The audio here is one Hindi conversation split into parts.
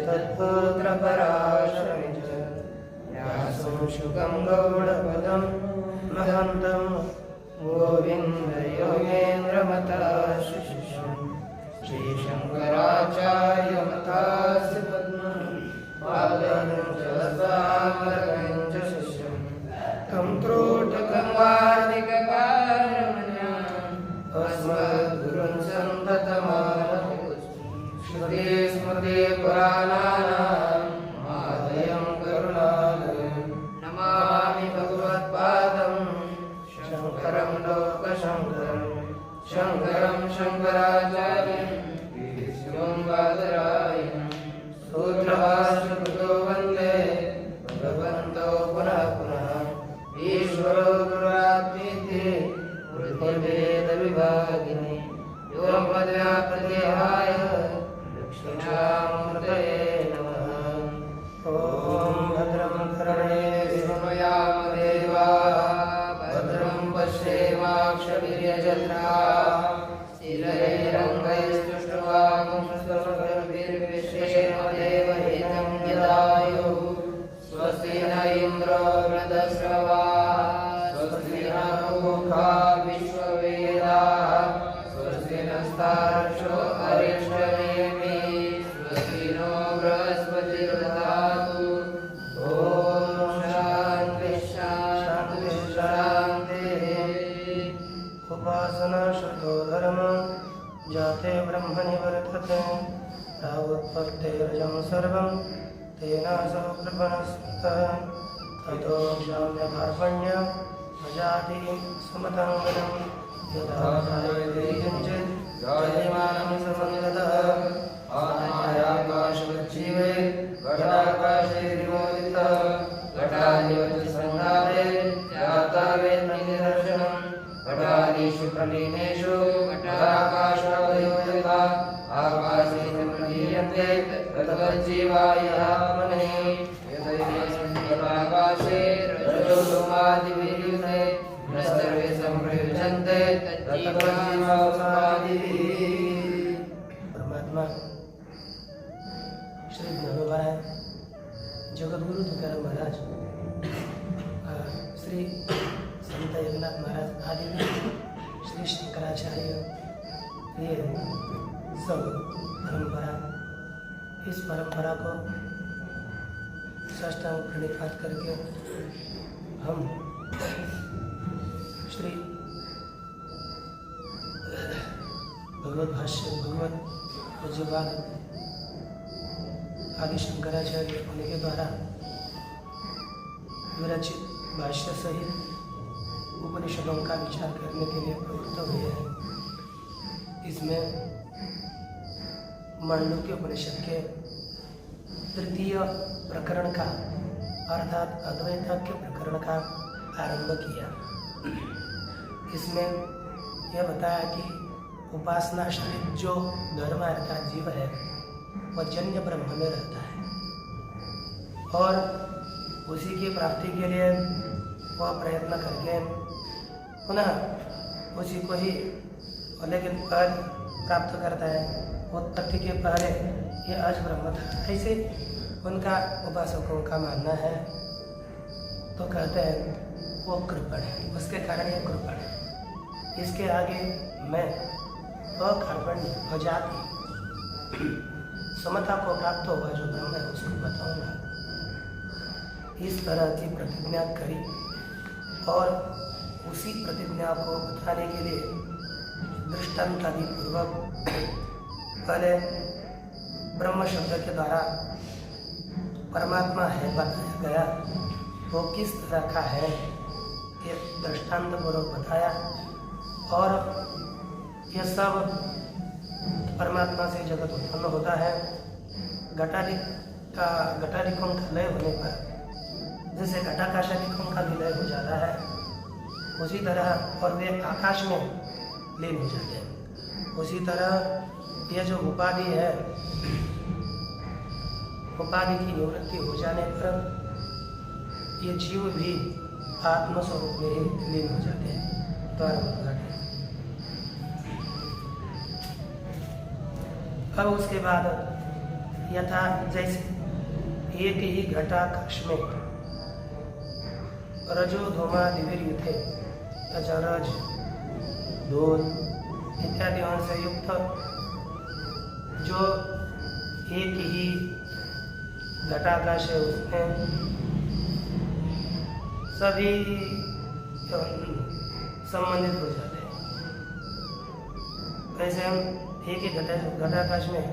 तत्पुत्रपराशरं च व्यासं शुकं गौडपदं महन्तं गोविन्दयोगेन्द्रमताशिष्यं श्रीशङ्कराचार्यमतास्य पद्मं पादं च सामरकं च शिष्यं तं त्रोटकं वादिककारमण्याम् अस्मद्गुरुं सन्ततमानतोऽस्मि श्रुते स्मृते पुराणानाम् आलयं करुणालयं नमामि भगवत्पादं शङ्करं लोकशङ्करं शङ्करं शङ्कराचार्यं केशवं बादरायणं सूत्रभाष्यकृतो वन्दे भगवन्तो पुनः पुनः ईश्वरो गुरुरात्मेति मूर्तिभेदविभागिनि व्योमवद्व्याप्तदेहाय दक्षिणामूर्तये नमः। ॐ भद्रं कर्णेभिर्यजत्राः भद्रं पश्येमाक्षभिर्यजत्राः स्थिरैरङ्गैस्तुष्ट्वागुंस्तुष्टुभिर्विश्वेमदेवहितं यदायुः स्वस्ति न इन्द्रो वृद्धश्रवाः स्वस्ति न पूषा विश्ववेदाः स्वस्ति नस्तार्क्ष्यो अरिष्टनेमिः स्वस्ति नो बृहस्पतिर्दधातु। ॐ शान्ति शान्ति शान्तिः। उपासना श्रुतो धर्म जाते ब्रह्मणि वर्तते तावत्पत्तेरजं सर्वं तेनासो कृपणस्मृतः ततो क्षाम्यकार्पण्यं अजातिं सुमताङ्गनं यथा जायते किञ्चित् जायमानं समङ्गतः आकाशवज्जीवे घटाकाशैर्विमोदितः घटादिवज्रसङ्घाते जाता वेदनिदर्शनं घटादिषु प्रलीनेषु घटाकाशादयो यथा आकाशे प्रलीयन्ते तद्वज्जीवायात्मने यथैवाकाशे रजोसोमादिभिर्युते न सर्वे संप्रयुज्यन्ते तद्वज्जीवादिभिः। परमात्मा श्री ज्ञानोबराय जगद्गुरु तुकाराम महाराज श्री संत एकनाथ महाराज आदि श्री शंकराचार्य ये सब परंपरा, इस परंपरा को साष्टांग प्रणिपात करके हम श्री भगवत भाष्य भगवत पूज्यपाद आदि शंकराचार्य उनके द्वारा विरचित भाष्य सहित उपनिषदों का विचार करने के लिए प्रवृत्त हुए हैं। इसमें मांडुक्य उपनिषद के तृतीय प्रकरण का अर्थात अद्वैताख्य प्रकरण का आरंभ किया। इसमें यह बताया कि उपासनाश्रित जो धर्म अर्थात जीव है वह जन्य ब्रह्म में रहता है और उसी की प्राप्ति के लिए वह प्रयत्न करके पुनः उसी को ही लेकिन पद प्राप्त करता है। उत्पत्ति के पहले ये आज ब्रह्म था, ऐसे उनका उपासकों का मानना है। तो कहते हैं वो कृपण है, उसके कारण ये कृपण है। इसके आगे मैं अकर्पण्य अजाति समता को प्राप्त होगा जो ब्रह्म है उसको बताऊंगा। इस तरह की प्रतिज्ञा करी और उसी प्रतिज्ञा को बताने के लिए दृष्टांतादि पूर्वक पहले ब्रह्म शब्द के द्वारा परमात्मा है बताया गया, वो किस तरह का है ये दृष्टांत पूर्वक बताया। और यह सब परमात्मा से जगत उत्पन्न होता है। घटादिकों का लय होने पर जैसे घटाकाशादिकों का भी लय हो जाता है उसी तरह, और वे आकाश में लीन हो जाते हैं। उसी तरह यह जो उपाधि है, उपाधि की निवृत्ति हो जाने पर ये जीव भी आत्मस्वरूप में ही लीन हो जाते हैं। अब उसके बाद यथा जैसे एक ही घटाकाश में रजो धूमादिभिर्युते तथा रज धूल इत्यादियों से युक्त जो एक ही घटाकाश है उसमें सभी संबंधित हो जाते हैं। वैसे हम एक ही घटाकाश में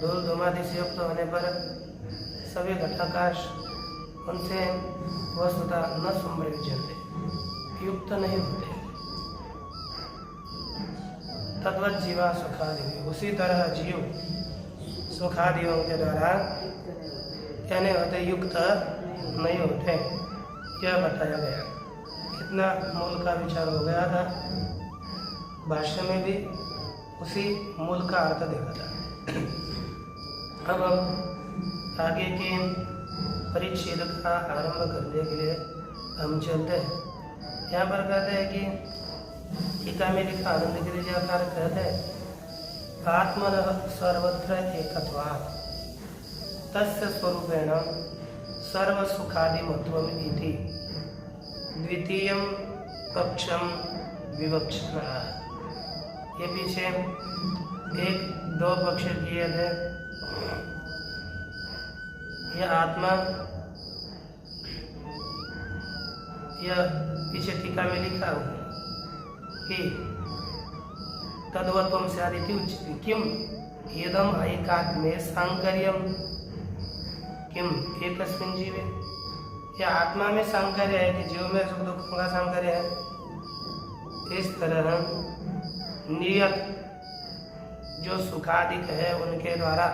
धूल धूमादि से युक्त होने पर सभी घटाकाश उनसे वस्तुतः न संप्रयुज्यन्ते, युक्त नहीं होते। तद्वत जीवा सुखादि, उसी तरह जीव सुखादियों के द्वारा कहने होते युक्त नहीं होते, यह बताया गया। कितना मूल का विचार हो गया था, भाष्य में भी उसी मूल का अर्थ देखा था। अब हम आगे के परिच्छेद का आरंभ करने के लिए हम चलते हैं। यहाँ पर कहते हैं कि टीका में लिखा आनंद गिरिजाकार कहते हैं आत्मनः सर्वत्र एकत्वात् तस्य स्वरूपेण सर्वसुखादिमत्वम् इति द्वितीयं पक्षं विवक्षणः। ये पीछे एक दो पक्ष किए थे। यह आत्मा, यह पीछे टीका में लिखा हुआ कि तद्वत्वं स्यादिति उच्यते किम एदम ऐकात्म्ये सांकर्यम किम एकस्मिन् जीवे। यह आत्मा में सांकर्य है कि जीव में सुख दुखों का सांकर्य है। इस तरह नियत जो सुखादिक है उनके द्वारा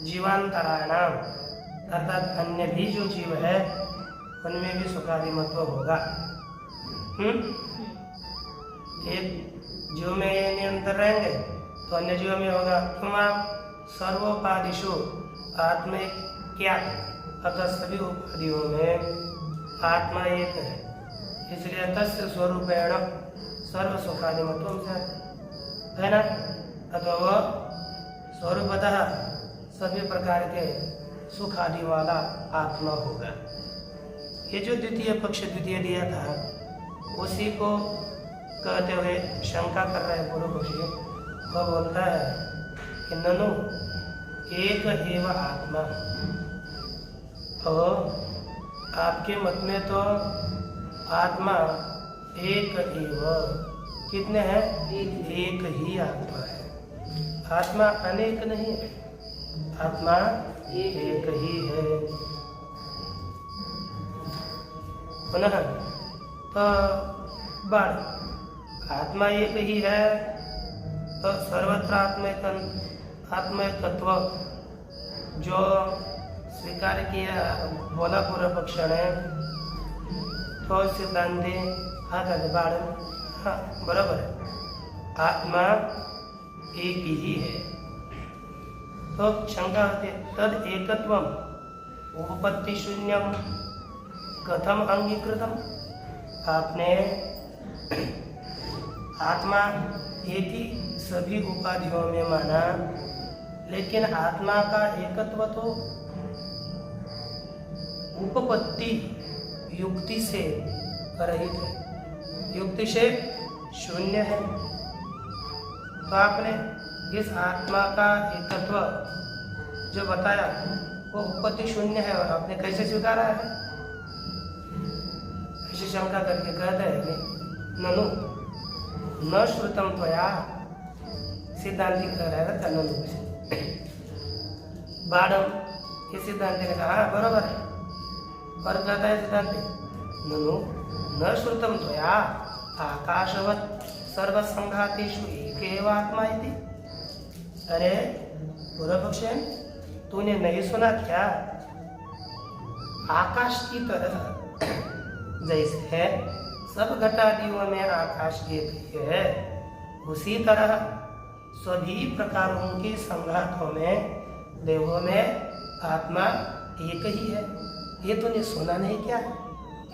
जीवांतराणाम अर्थात अन्य भी जो जीव है उनमें भी सुखादि महत्व होगा। एक जीव में ये निरंतर रहेंगे तो अन्य जीव में होगा। क्यों सर्वोपादिषु आत्मिक क्या, अतः सभी उपाधियों में आत्मा एक है, इसलिए तस्य स्वरूपेण सर्व सुखादि महत्व है ना। अतः वह स्वरूपतः सभी प्रकार के सुख आदि वाला आत्मा होगा। ये जो द्वितीय पक्ष द्वितीय दिया था उसी को कहते हुए शंका कर रहे पूर्व पक्षी। वह बोलता है कि ननु एक एव आत्मा, और आपके मत में तो आत्मा एक एव, कितने हैं? एक ही आत्मा है। आत्मा अनेक नहीं है, आत्मा एक ही है। पुनः तो बाढ़ आत्मा एक ही है तो सर्वत्र आत्मैकत्व जो स्वीकार किया बोला पूर्व पक्ष ने, तो सिद्धांति बाढ़ हाँ बराबर है, आत्मा एक ही है। तो शंका होती है तद एकत्वम उपपत्ति शून्यम कथम अंगीकृतम। आपने आत्मा एक ही सभी उपाधियों में माना, लेकिन आत्मा का एकत्व तो उपपत्ति युक्ति से रहित है, युक्ति से शून्य है। तो आपने इस आत्मा का एकत्व जो बताया वो उपपत्ति शून्य है, और आपने कैसे स्वीकारा है? ऐसी शंका करके कहते हैं कि ननु न श्रुतम त्वया, सिद्धांति कह रहा है ननु से बाढ़म। ये सिद्धांति ने कहा बराबर है, और कहता है सिद्धांति ननु न श्रुतम त्वया आकाशवत सर्वसंघातेषु एकेव आत्मा इति। अरे पूर्व पक्ष तूने नहीं सुना क्या? आकाश की तरह जैसे है सब घटादियों में आकाश एक ही है, उसी तरह सभी प्रकारों के संघातों में देवों में आत्मा एक ही है। ये तूने सुना नहीं क्या?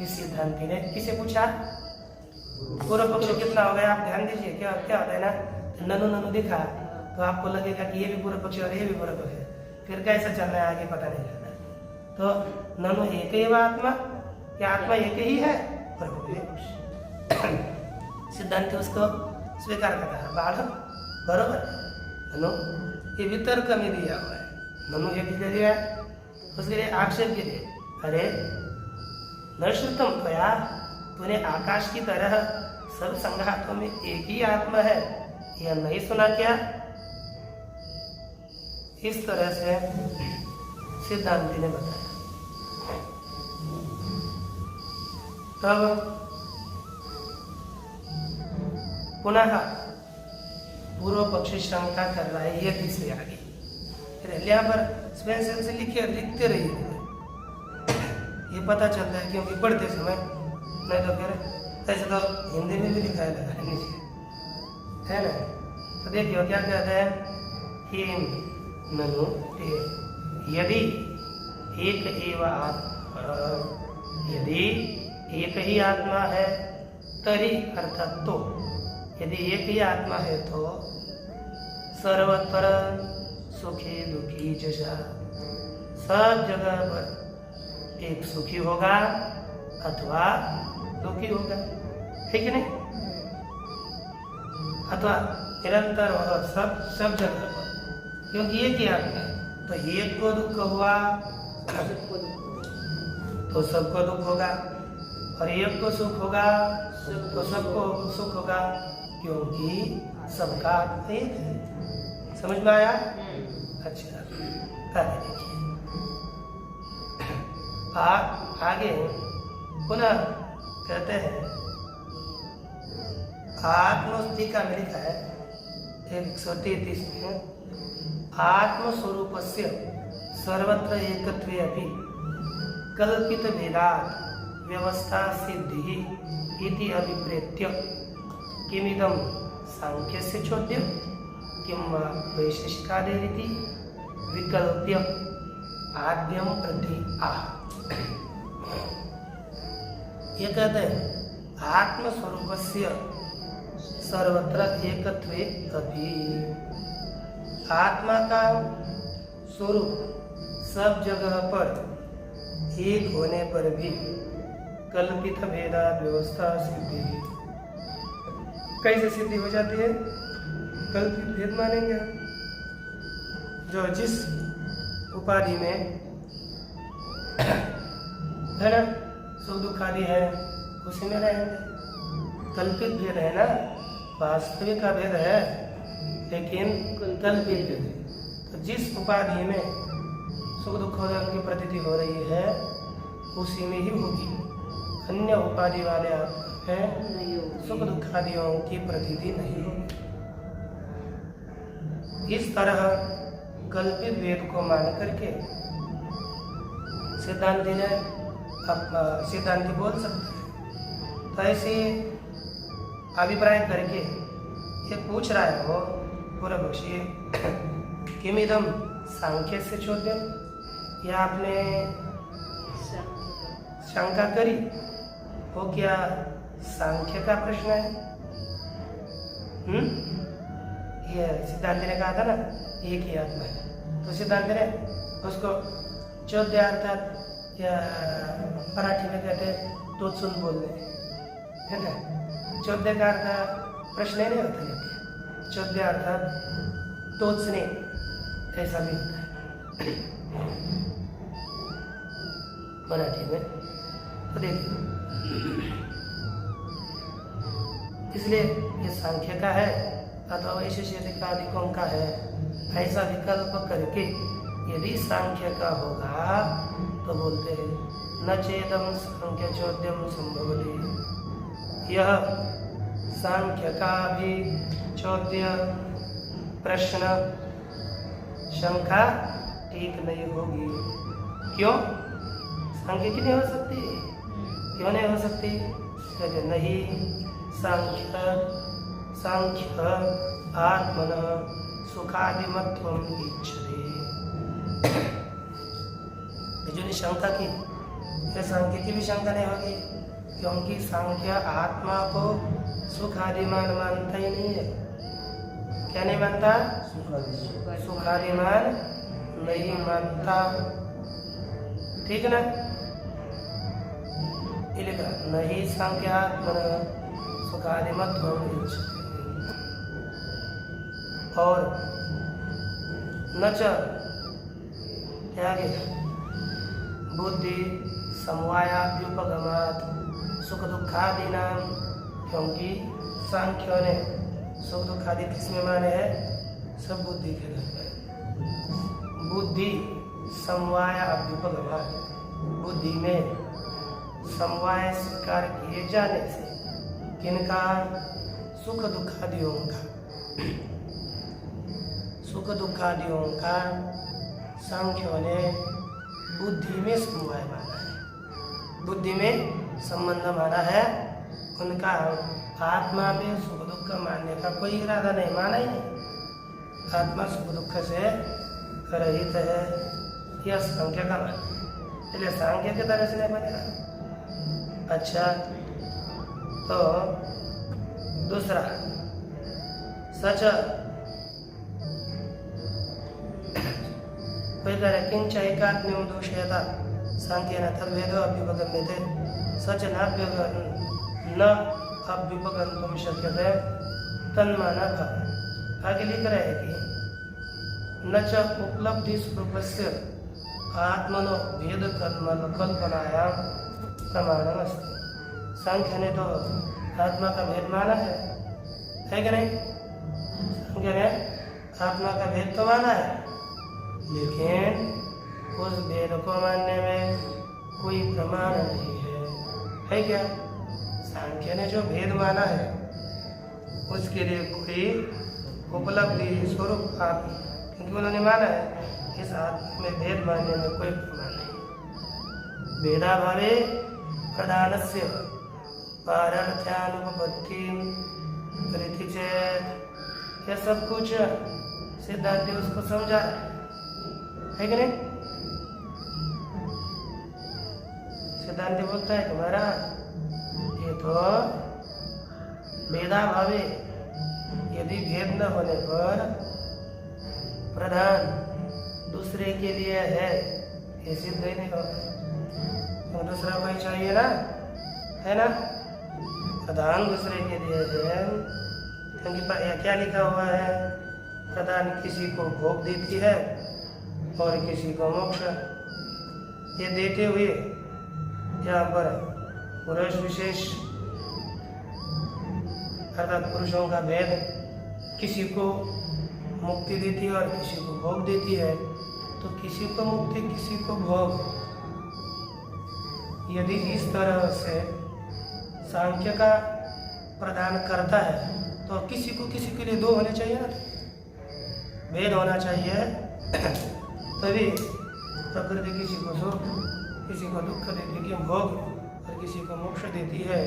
इस सिद्धांति ने किसे पूछा? पूर्व पक्ष कितना हो गया आप ध्यान दीजिए। क्या क्या होता है ना, ननु ननु दिखा तो आपको लगेगा कि ये भी पूर्व पक्ष और ये भी पूर्व पक्ष है। फिर कैसे चल रहा है आगे पता नहीं चल रहा। तो ननु एक एव आत्मा, क्या आत्मा एक ही है? और बोले सिद्धांत उसको स्वीकार करता है, बाढ़ बरोबर। ननु ये वितर्क में दिया हुआ है, ननु ये किसने दिया है? उसके लिए आक्षेप के लिए, अरे न श्रुतम त्वया, तूने आकाश की तरह सब संघातों में एक ही आत्मा है, यह नहीं सुना क्या? इस तरह से सिद्धांति ने बताया। तब पुनः पूर्व पक्षी शंका कर रहा है, ये तीसरी आगे फिर यहाँ पर स्पेंसल से लिखते रहिए, ये पता चलता है क्योंकि पढ़ते समय, नहीं तो फिर ऐसे तो हिंदी में भी लिखा है नीचे, है ना। तो देखिए क्या कहते हैं, कि ननु यदि एक एव यदि एक ही आत्मा है तरी, अर्थात तो यदि एक ही आत्मा है तो सर्वत्र सुखी दुखी जैसा सब जगह पर एक सुखी होगा अथवा दुखी होगा, है कि नहीं? अथवा निरंतर वह सब जगह पर, क्योंकि एक ही आत्मा है। तो एक को दुख हुआ तो सबको दुख होगा, और एक को सुख होगा तो सबको सुख होगा, क्योंकि सबका आत्मा एक है। समझ में आया? अच्छा, आगे देखिए। आगे पुनः कहते हैं, आत्मस्तिका में लिखा है 133 में, आत्मस्वरूपस्य सर्वत्र एकत्वे अपि कल्पित भेदात् व्यवस्था सिद्धि इति अभिप्रेत्य किमिदं सांख्यस्य चोद्यं किं वा वैशेषिकादेरिति विकल्प्य आद्यं प्रति आह। ये कहते हैं आत्मस्वरूपस्य सर्वत्र एकत्वे अपि, आत्मा का स्वरूप सब जगह पर एक होने पर भी कल्पित भेदा व्यवस्था सिद्धि, कैसे सिद्धि हो जाती है? कल्पित भेद मानेंगे, जो जिस उपाधि में है ना सुख दुख आदि है उसी में रहेंगे। कल्पित भेद है ना, वास्तविक का भेद है लेकिन कल्पित भेद है। तो जिस उपाधि में सुख दुख की प्रतीति हो रही है उसी में ही होगी, अन्य उपाधि वाले है सुख दुख आदियों की प्रतीति नहीं होगी। इस तरह कल्पित वेद को मान करके सिद्धांति बोल सकते हैं। तो ऐसे अभिप्राय करके ये पूछ रहा है वो पूर्व पक्षी, किमिदम सांख्य से चोद्यम, या आपने शंका करी, वो क्या सांख्य का प्रश्न है? ये सिद्धांत ने कहा था ना एक ही आत्मा है, तो सिद्धांत ने उसको चौद्य अर्थात या मराठी में कहते हैं तो सुन बोलने, है ना। चौद्य का अर्थ प्रश्न नहीं होता है, चौद्य अर्थात तोचने, ऐसा भी होता है मराठी में। तो देखिए, इसलिए ये सांख्य का है अथवा वैशेषिकादिकों का है, ऐसा विकल्प करके यदि सांख्य का होगा तो बोलते हैं न चेदम सांख्य चौद्यम संभवति। यह सांख्य का भी चौद्य प्रश्न शंका ठीक नहीं होगी। क्यों? सांख्य की नहीं हो सकती? क्यों नहीं हो सकती? कहते नहीं, सांख्य आत्मन सुखादिमत्वम इच्छते। जो ने शंका की, फिर सांख्य की भी शंका नहीं होगी, क्योंकि सांख्य आत्मा को सुखादिमान मानता ही नहीं है। क्या नहीं मानता? सुखादिमान नहीं मानता, ठीक है ना। ये लिखा नहीं सांख्यात्मन सुखादिमत्वम इच्छति और न च क्या बुद्धि समवायाभ्युपगमात् सुख दुखादीनाम, क्योंकि सांख्यों ने सुख दुखादि किसमें माने हैं? सब बुद्धि के धर्म में। बुद्धि समवायाभ्युपगमात्, बुद्धि में समवाय स्वीकार किए जाने से किनका? सुख दुखादियों का, सुख दुखादियों का सांख्यों ने बुद्धि में समवाय माना है, बुद्धि में संबंध माना है। उनका आत्मा में सुख दुख मानने का कोई इरादा नहीं, माना ही नहीं। आत्मा सुख दुख से रहित है, यह सांख्य का मान, इसलिए सांख्य के तरह से नहीं बनेगा। अच्छा, तो दूसरा सच कोई कह रहे किंच एकात्म्यम दोषयता सांख्येन तद्भेदो अभ्युपगम्यते सच न अभ्युपगन्तुं शक्यते तन्माना भाव। आगे लिख रहे हैं कि न च उपलब्धि स्वरूपस्य आत्मनो भेद कल्पनायां प्रमाणम अस्ति। सांख्य ने तो आत्मा का भेद माना है कि नहीं? सांख्य ने आत्मा का भेद तो माना है, लेकिन उस भेद को मानने में कोई प्रमाण नहीं है क्या? सांख्य ने जो भेद माना है उसके लिए कोई उपलब्धि स्वरूप आत्मा, क्योंकि उन्होंने माना है इस आत्मा में भेद मानने में कोई प्रमाण नहीं। भेदाभावे प्रधानस्य पारर्थ्यानुपपत्ति कृति चेत, यह सब कुछ सिद्धांत उसको समझा है कि नहीं? सिद्धांत बोलता है कि महाराज ये तो भेदाभावे, यदि भेद न होने पर प्रधान दूसरे के लिए है, ये सिद्ध ही नहीं होगा। तो दूसरा कोई चाहिए ना, है ना? प्रधान दूसरे के लिए है, क्योंकि क्या लिखा हुआ है? प्रधान किसी को भोग देती है और किसी को मोक्ष। ये देते हुए यहाँ पर पुरुष विशेष अर्थात पुरुषों का भेद, किसी को मुक्ति देती है और किसी को भोग देती है। तो किसी को मुक्ति किसी को भोग, यदि इस तरह से सांख्य का प्रदान करता है तो किसी को किसी के लिए दो होने चाहिए ना, भेद होना चाहिए, तभी प्रकृति किसी को सुख किसी को दुख देती है, भोग और किसी को मोक्ष देती है,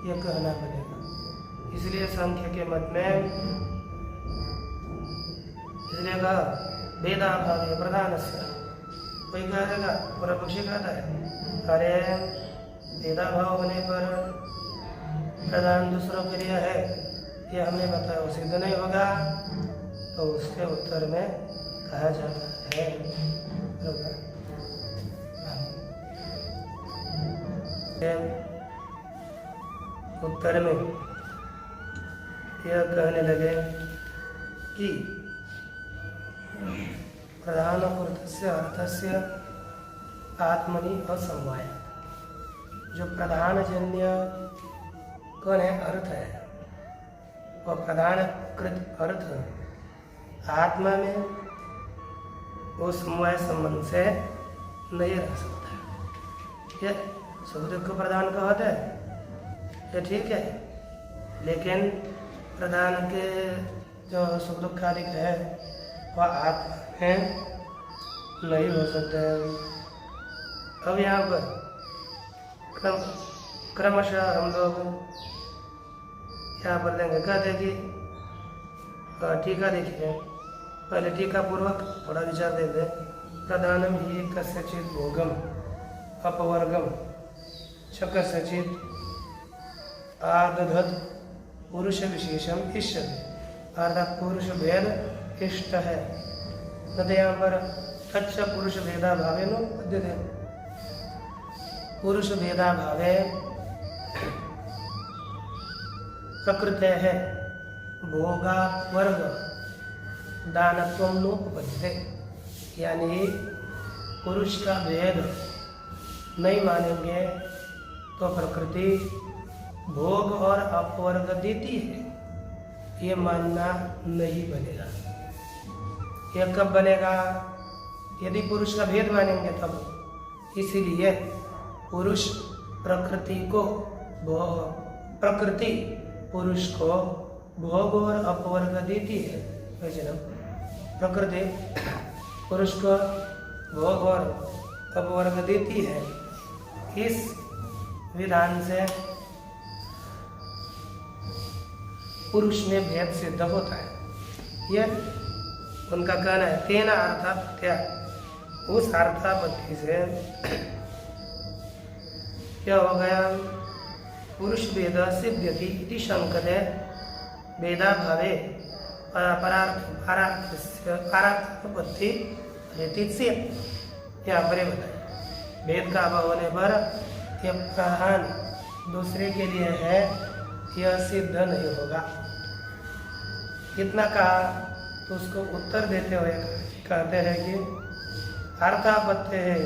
यह कहना पड़ेगा। इसलिए सांख्य के मत में इसलिए कहा भेदाभावे प्रधानस्य। कोई कहेगा, पूरा पक्षी कहता है अरे भेदाभाव होने पर प्रधान दूसरों के लिए है, ये हमने बताया वो सिद्ध नहीं होगा। तो उसके उत्तर में कहा जाता है, उत्तर में यह कहने लगे कि प्रधानकृतस्य अर्थस्य आत्मनि असमवाय, जो प्रधानजन्य कौन है? अर्थ है, और प्रधानकृत अर्थ आत्मा में वो समवाय संबंध से नहीं रह सकता। यह सुख दुख को प्रधान कहते हैं, ये ठीक है, लेकिन प्रधान के जो सुख दुख आदि है वह आत्मा में नहीं हो सकते हैं। अब यहाँ पर क्रमशः हम लोग यहाँ पर देंगे, कहते कि टीका देखिए, पहले टीका पूर्वक थोड़ा विचार दे दे। प्रधानम ही कस्यचित भोगम अपवर्गम च कस्यचित आदधत पुरुष विशेषम इष्यते, अर्थात पुरुष भेद इष्ट है। तो यहाँ पर तच्च पुरुष भेदा भावे नो पद्यते। पुरुष भेदा भावे प्रकृते है भोगा वर्ग दानत्वम नोपपद्यते। यानी पुरुष का भेद नहीं मानेंगे तो प्रकृति भोग और अपवर्ग देती है, ये मानना नहीं बनेगा। यह कब बनेगा? यदि पुरुष का भेद मानेंगे तब। इसीलिए पुरुष प्रकृति पुरुष को भोग और अपवर्ग देती है। प्रकृति पुरुष को भोग और अपवर्ग देती है। इस विधान से पुरुष में भेद सिद्ध होता है। यह उनका कहना है। तेना अर्थापत्या, उस अर्थापत्ति से क्या हो गया? पुरुष भेद सिद्ध्यति इति शंकते भेदा भावे पारार्थापत्ति से यहाँ पर बताए। भेद का अभाव होने पर यह प्रधान दूसरे के लिए है, यह सिद्ध नहीं होगा। इतना कहा तो उसको उत्तर देते हुए कहते हैं कि अर्थापत्य है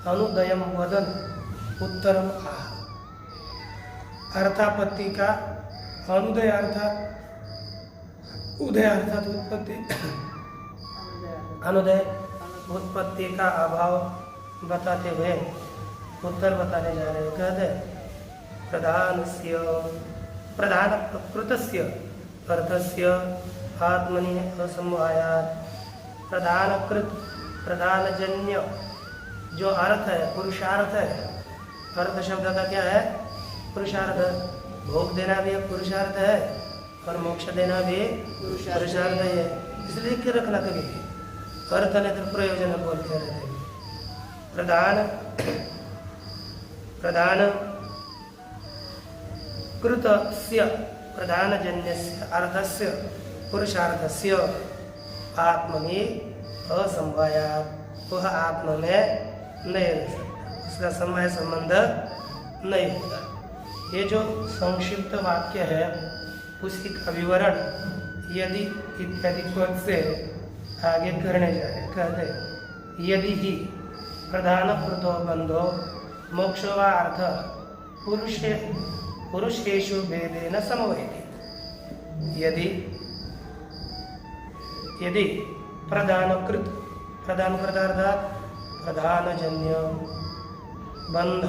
अनुदयम वदन उत्तरम आह। अर्थापत्ति का अनुदय अर्थात उदय अर्थात उत्पत्ति, अनुदय उत्पत्ति का अभाव बताते हुए उत्तर बताने जा रहे हैं। कहते प्रधान प्रकृतस्य अर्थस्य आत्मनि असमवायात्। प्रधानजन्य जो अर्थ है, पुरुषार्थ है। अर्थ शब्द का क्या है? पुरुषार्थ। भोग देना भी एक पुरुषार्थ है और मोक्ष देना भी पुरुषार्थ है। इसलिए क्या रखना कभी भी अर्थ ने तो प्रयोजन बोलते रहते हैं। प्रधान कृतस्य प्रधानजन्यस्य अर्थस्य पुरुषार्थस्य आत्मनि असमवायात्। वह आत्मा में नहीं रह सकता, उसका समवाय संबंध नहीं होता। ये जो संक्षिप्त वाक्य है उसी का विवरण यदि इत्यादि पद से आगे करने जा रहे। कहते यदि ही प्रधान कृतो बंधो मोक्षो वा अर्थ पुरुषेषु भेदेन समवयति। यदि प्रधानकृत अर्थात प्रधानजन्य बंध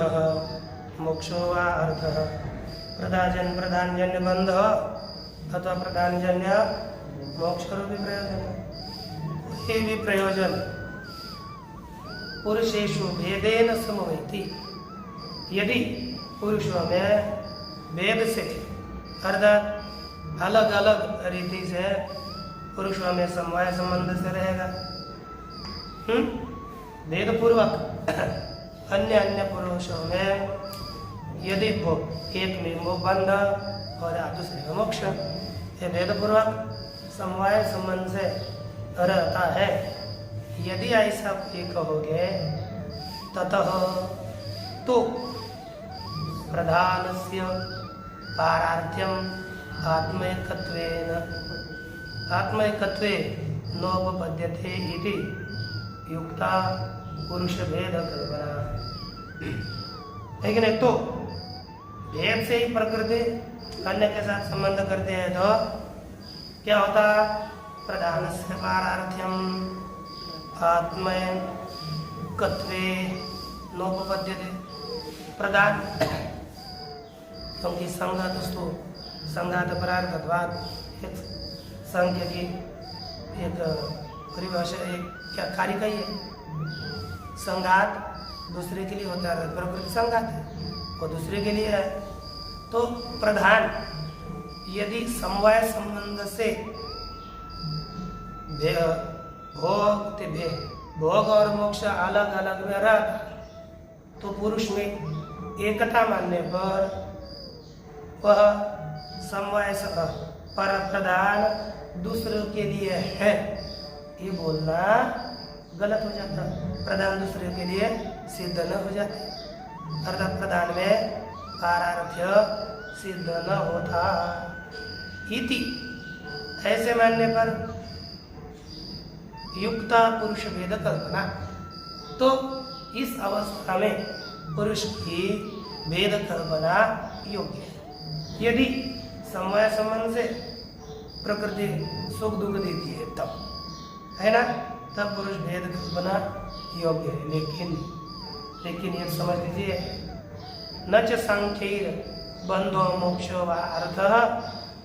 मोक्षो वा अर्थ प्रधानजन्य बंध अथवा प्रधानजन्य मोक्ष रूपी प्रयोजन, ये भी प्रयोजन पुरुषेषु भेदेन समवयति। यदि पुरुषों में भेद से अर्थात अलग अलग रीति से पुरुषों में समवाय संबंध से रहेगा। भेद पूर्वक अन्य पुरुषों में यदि भोग, एक में वो बंध और दूसरे में मोक्ष, ये भेद पूर्वक समवाय संबंध से रहता है। यदि ऐसा ये कहोगे ततः तो प्रधानस्य पारार्थ्यम आत्मैकत्वे नोपपद्यते इति युक्ता पुरुष भेद कल्पना। लेकिन एक तो भेद से ही प्रकृति अन्य के साथ संबंध करते हैं तो क्या होता? प्रधानस्य पारार्थ्यम आत्मैकत्वे नोपपद्यते। प्रधान क्योंकि संघात परार्थत्वात् एक संख्य की एक परिभाषा, एक क्या कार्य का ही है। संघात दूसरे के लिए होता है, प्रकृति संघात है वो दूसरे के लिए है। तो प्रधान यदि समवाय संबंध से भोग और मोक्ष अलग अलग में रहता तो पुरुष में एकता मानने पर वह समवाय पर प्रधान दूसरों के लिए है, ये बोलना गलत हो जाता, प्रधान दूसरे के लिए सिद्ध न हो जाते, अर्थात प्रधान में पारार्थ्य सिद्ध न होता। इति ऐसे मानने पर युक्ता पुरुष भेद कल्पना, तो इस अवस्था में पुरुष की भेद कल्पना योग्य है। यदि समवाय संबंध से प्रकृति सुख दुख देती है तब, है ना, तब पुरुष भेद कल्पना योग्य है। लेकिन ये समझ लीजिए, न च सांख्यैर बंधो मोक्षो वा अर्थः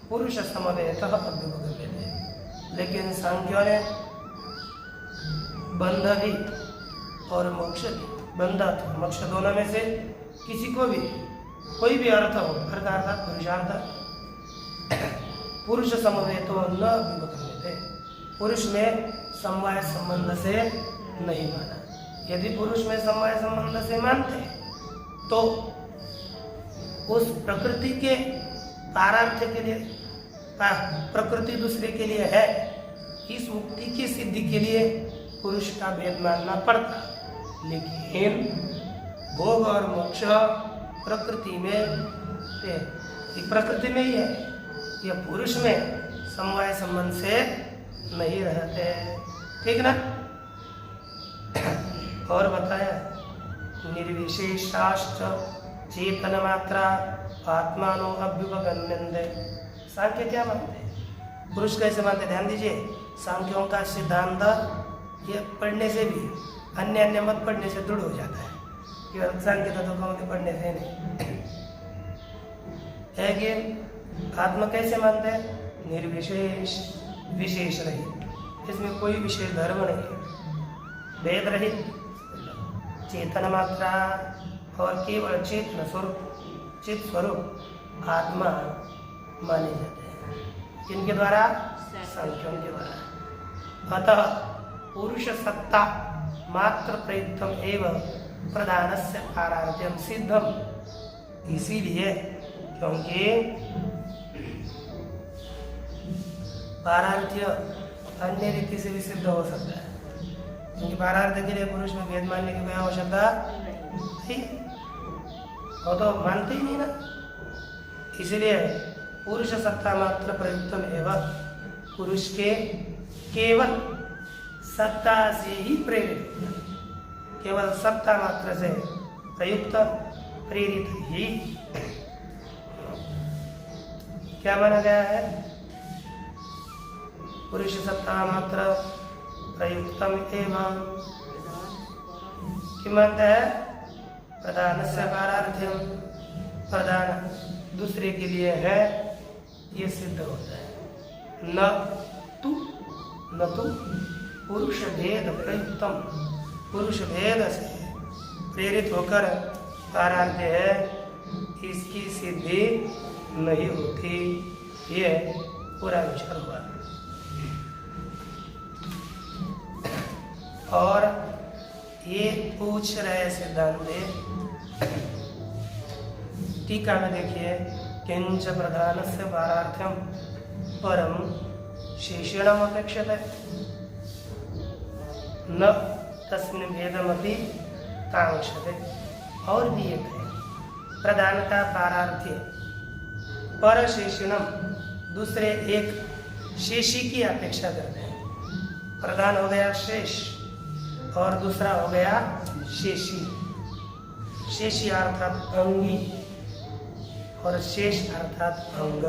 पुरुष समवेतः अभ्युपगम्यते। लेकिन सांख्यों ने बंध भी और मोक्ष भी, बंध मोक्ष दोनों में से किसी को भी कोई भी अर्थ हो, अर्थात पुरुषार्थ, पुरुष समवेतो न अभ्युपगम्यते, पुरुष में समवाय संबंध से नहीं माना। यदि पुरुष में समवाय संबंध से मानते तो उस प्रकृति के पारार्थ के लिए, प्रकृति दूसरे के लिए है, इस मुक्ति की सिद्धि के लिए पुरुष का भेद मानना पड़ता। लेकिन भोग और मोक्ष प्रकृति में ही है, यह पुरुष में समवाय संबंध से नहीं रहते, ठीक ना। और बताया निर्विशेषाश्च चेतन मात्रा आत्मानो अभ्युपगम्यन्ते। सांख्य क्या मानते हैं, पुरुष कैसे मानते, ध्यान दीजिए। सांख्यों का सिद्धांत ये पढ़ने से भी, अन्य मत पढ़ने से दृढ़ हो जाता है, केवल सांख्य तत्व का मत पढ़ने से नहीं है कि आत्मा कैसे मानते हैं, निर्विशेष विशेष रहित, इसमें कोई विशेष धर्म नहीं है, भेद रहित, चेतन मात्रा और केवल चेतन स्वरूप, चित स्वरूप आत्मा माने जाते हैं, जिनके द्वारा, सांख्यों के द्वारा। अतः पुरुष सत्ता मात्र प्रयुक्तम एवं प्रधानस्य पारार्थ्यम सिद्धम, इसीलिए क्योंकि पारार्थ्य अन्य रीति से भी सिद्ध हो सकता है, क्योंकि पारार्थ के लिए पुरुष में भेद मानने की कोई आवश्यकता नहीं, वो तो मानते ही नहीं ना। इसलिए पुरुष सत्ता मात्र प्रयुक्तम एवं, पुरुष के केवल सत्ता से ही प्रेरित, केवल सत्ता मात्र से प्रयुक्त प्रेरित ही क्या माना गया है, पुरुष सत्ता मात्र प्रयुक्तम एवं कि मानता है प्रधान से पारार्थ्यम, प्रधान दूसरे के लिए है, ये सिद्ध होता है। न तु पुरुष भेद प्रयुक्तम, पुरुष भेद से प्रेरित होकर पारार्थ्य है, इसकी सिद्धि नहीं होती। ये पूरा विचार हुआ। और ये पूछ रहे सिद्धांत टीका में देखिए, किंच प्रधानस्य पारार्थ्यम परम शेषणम अपेक्षते न तस्मिन् भेदमपि कांक्षते। और भी एक है, प्रधान का पारार्थ्य पर शेषणम, दूसरे एक शेषी की अपेक्षा करते हैं। प्रधान हो गया शेष और दूसरा हो गया शेषी। शेषी अर्थात अंगी और शेष अर्थात अंग।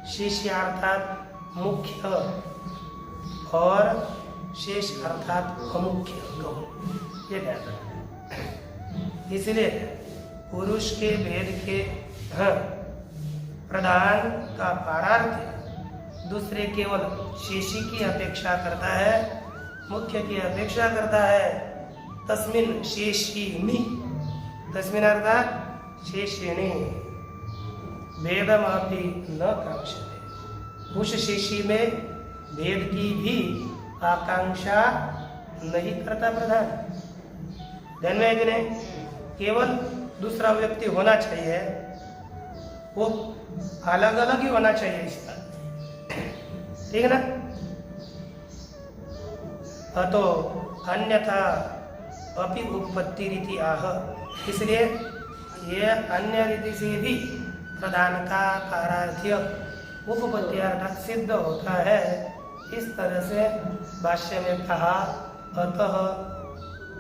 शेषी अर्थात मुख्य और शेष अर्थात अमुख्य गौ, ये कहता है। इसलिए पुरुष के भेद के प्रधान का पारार्थ्य दूसरे केवल शेषी की अपेक्षा करता है, मुख्य की अपेक्षा करता है। तस्मिन् शेषिणी, तस्मिन् अर्थात शेषिणी भेदमपि न कांक्षते, उस शेषी में भेद की भी आकांक्षा नहीं करता प्रधान। ध्यान में है कि नहीं, केवल दूसरा व्यक्ति होना चाहिए, वो अलग अलग ही होना चाहिए इसका, ठीक है ना। अतो अन्यथा अपि उत्पत्ति रीति आह। इसलिए ये अन्य रीति से भी प्रधानता पारार्थ्य उपपत्ति अर्थात सिद्ध होता है। इस तरह से भाष्य में कहा, अतः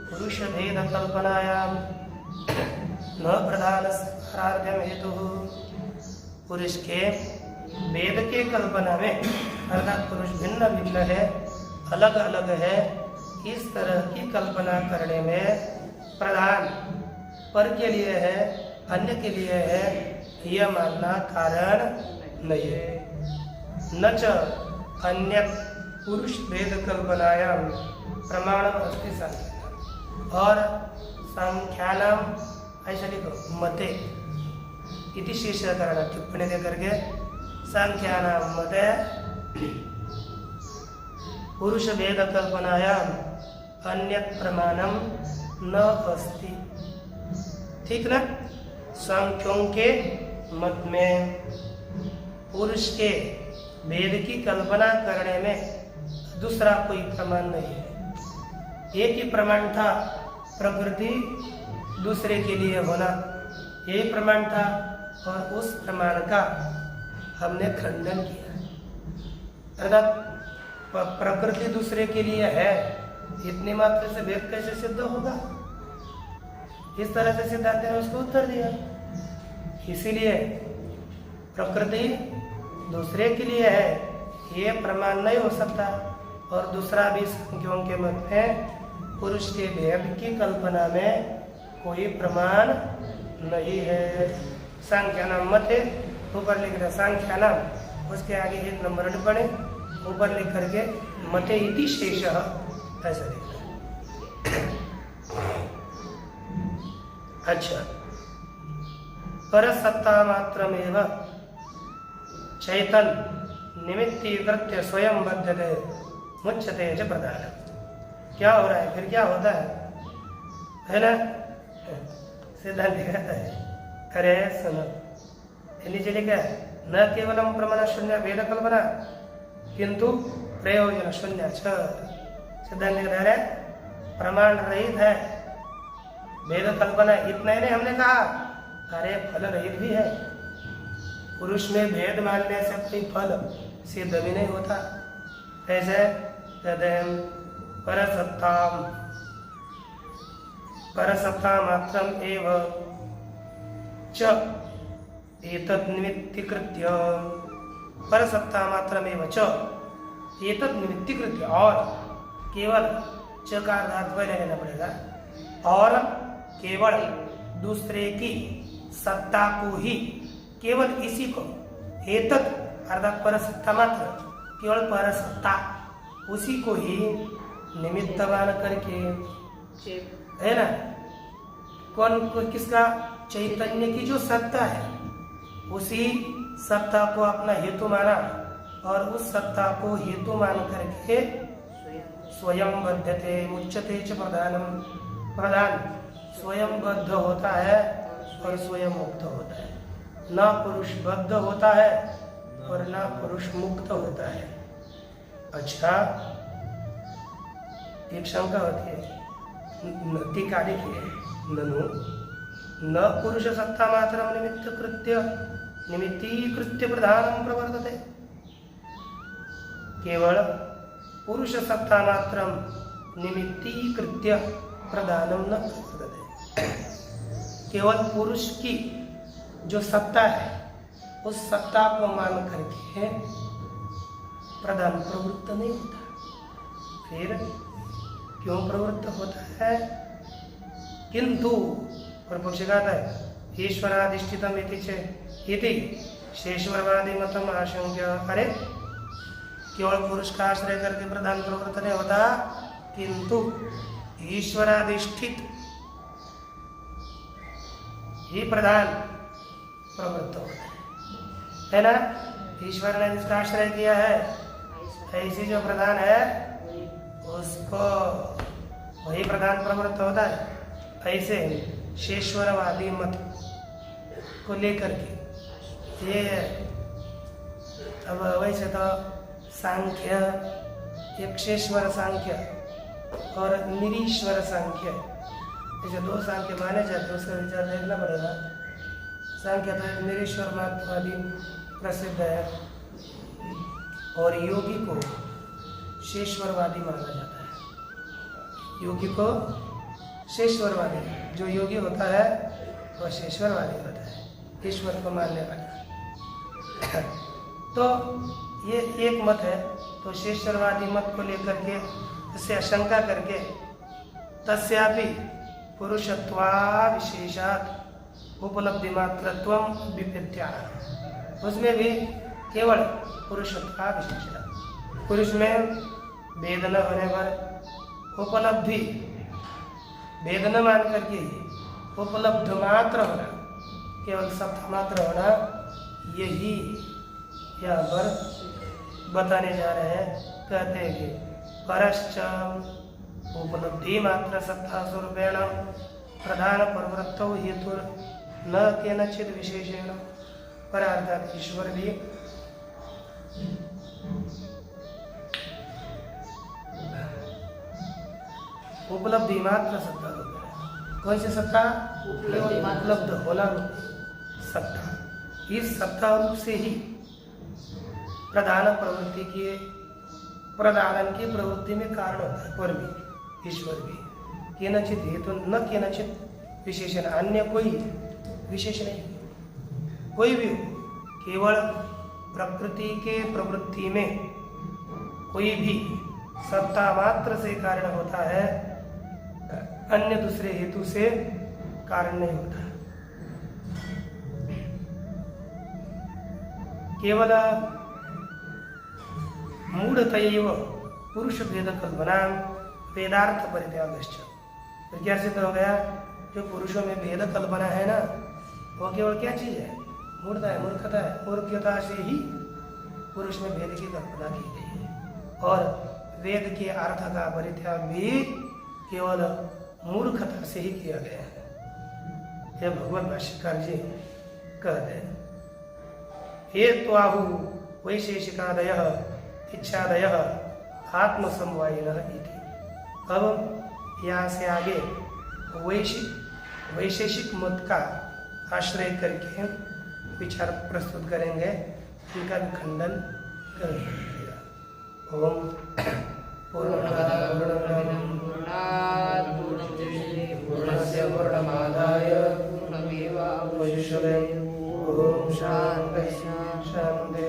पुरुष भेद कल्पनायाम न प्रधान पारार्थ्यम हेतु। पुरुष के वेद के कल्पना में अर्थात पुरुष भिन्न भिन्न है, अलग अलग है, इस तरह की कल्पना करने में प्रधान पर के लिए है, अन्य के लिए है, यह मानना कारण नहीं है। न च अन्य पुरुष भेद कल्पनायाम प्रमाण अस्ति सांख्यानाम। और सांख्यानाम ऐसा लिखो मते इति शीर्षकरण टिप्पणी दे करके सांख्यानाम मते पुरुष भेद कल्पनायाम अन्य प्रमाणम न अस्ति। ठीक ना। सांख्यों के मत में पुरुष के भेद की कल्पना करने में दूसरा कोई प्रमाण नहीं है। एक ही प्रमाण था, प्रकृति दूसरे के लिए होना, यही प्रमाण था, और उस प्रमाण का हमने खंडन किया। अर्थात प्रकृति दूसरे के लिए है, इतनी मात्र से भेद कैसे सिद्ध होगा? इस तरह से सिद्धांत ने उसको उत्तर दिया। इसीलिए प्रकृति दूसरे के लिए है, ये प्रमाण नहीं हो सकता। और दूसरा भी सांख्यों के मत में पुरुष के भेद की कल्पना में कोई प्रमाण नहीं है। सांख्यानाम मते ऊपर लिख रहे सांख्यानाम, उसके आगे एक नंबर टिप्पणी ऊपर लिख करके मते इति शेषः ऐसा लिख रहे। अच्छा, परसत्ता मात्रमेव चैतन निमित्तीकृत्य स्वयं बद्धते मुच्यते च प्रधान। क्या हो रहा है फिर? क्या होता है ना? सिद्धांत कहता है, अरे सुनो, नीचे लिखा है न केवलम प्रमाण शून्य भेद कल्पना किंतु प्रयोजन शून्य। सिद्धांत कह रहे प्रमाण रहित है भेद कल्पना, इतना ही नहीं हमने कहा, अरे फल रहित भी है। पुरुष में भेद मानने से कोई फल सिद्ध भी नहीं होता। ऐसे कहते हैं परसत्ता मात्रम एव च एतत् निमित्तीकृत्य। परसत्ता मात्रम एव च एतत् निमित्तीकृत्य, और केवल च का अर्थ पहले लेना पड़ेगा, और केवल दूसरे की सत्ता को ही, केवल इसी को, एतत् अर्थात परसत्ता मात्र, केवल परसत्ता उसी को ही निमित्त मान करके, है ना? कौन किसका? चैतन्य की जो सत्ता है उसी सत्ता को अपना हेतु माना, और उस सत्ता को हेतु मान करके स्वयं बद्धते मुच्यते च प्रधानम। प्रधान स्वयं बद्ध होता है और स्वयं मुक्त होता है, न पुरुष बद्ध होता है और न पुरुष मुक्त होता है। अच्छा, एक शंका होती है, टीका लिखिए, ननु न पुरुष सत्ता मात्रम निमित्तीकृत्य प्रधानम प्रवर्तते। केवल पुरुष सत्ता मात्रम निमित्तीकृत्य प्रधानम न प्रवर्तते। केवल पुरुष की जो सत्ता है उस सत्ता को मान करके प्रधान प्रवृत्त नहीं होता। फिर क्यों प्रवृत्त होता है? किंतु और पक्ष कहता है ईश्वराधिष्ठितम इति शेश्वरवादी मतम आशंक्य। अरे केवल पुरुष का आश्रय करके प्रधान प्रवृत्त नहीं होता, किंतु ईश्वराधिष्ठित ही प्रधान प्रवृत्त होता है ना? ईश्वर ने जिसका आश्रय किया है, ऐसी जो प्रधान है उसको वही प्रधान प्रवृत्त होता है। ऐसे शेश्वरवादी मत को लेकर के ये, अब वैसे तो सांख्य एक शेश्वर सांख्य और निरीश्वर सांख्य, जैसे दो सांख्य माने जाते हैं उसका विचार देखना पड़ेगा। सांख्य तो निरीश्वर मात्रवादी प्रसिद्ध है और योगी को शेश्वरवादी माना जाता है। योगी को शेश्वरवादी, जो योगी होता है वह शेश्वरवादी होता है, ईश्वर को मानने वाला। तो ये एक मत है। तो शेश्वरवादी मत को लेकर के इससे आशंका करके तस्यापि पुरुषत्वा विशेषात् उपलब्धि मात्रत्वम विपत्या, उसमें भी केवल पुरुषत्वा विशेषात्, पुरुष में भेद न होने पर उपलब्धि, भेद न मान करके उपलब्ध मात्र होना, केवल सत्ता मात्र होना, यही यहाँ पर बताने जा रहे हैं। कहते हैं कि परश्च उपलब्धि मात्र सत्ता स्वरूपेण प्रधान प्रवृत्तौ हेतु न केनचित् विशेषेण, पर अर्थात ईश्वर भी उपलब्धि मात्र सत्ता रूप है। कौन सी सत्ता? उपलब्ध होना रूप सत्ता। इस सत्ता रूप से ही प्रधान प्रवृत्ति की, प्रधान की प्रवृत्ति में कारण होता है, पर भी ईश्वर भी केनचित हेतु न केनचित विशेषण, अन्य कोई विशेष नहीं, कोई भी हो, केवल प्रकृति के प्रवृत्ति में कोई भी सत्ता मात्र से कारण होता है, अन्य दूसरे हेतु से कारण नहीं होता। केवल मूढ़तयैव पुरुष भेद कल्पना वेदार्थ परित्यागश्च। तो क्या सिद्ध हो गया? जो पुरुषों में भेद कल्पना है ना, वो केवल क्या चीज है? मूर्खता है, मूर्खता है। मूर्खता से ही पुरुष में भेद की कल्पना की गई है, और वेद के अर्थ का परित्याग भी केवल मूर्खता से ही किया गया है। यह भगवत भाष्यकार जी कहते हैं। हे त्वाहु वैशेषिकादयः इच्छादयः आत्मसमवायिनः इति। अब यहाँ से आगे वैशेषिक मत का आश्रय करके विचार प्रस्तुत करेंगे, इनका भी खंडन करेंगे। ओम पूर्णस्य पूर्णमादाय पूर्णमेवावशिष्यते। ओम शांति शांति।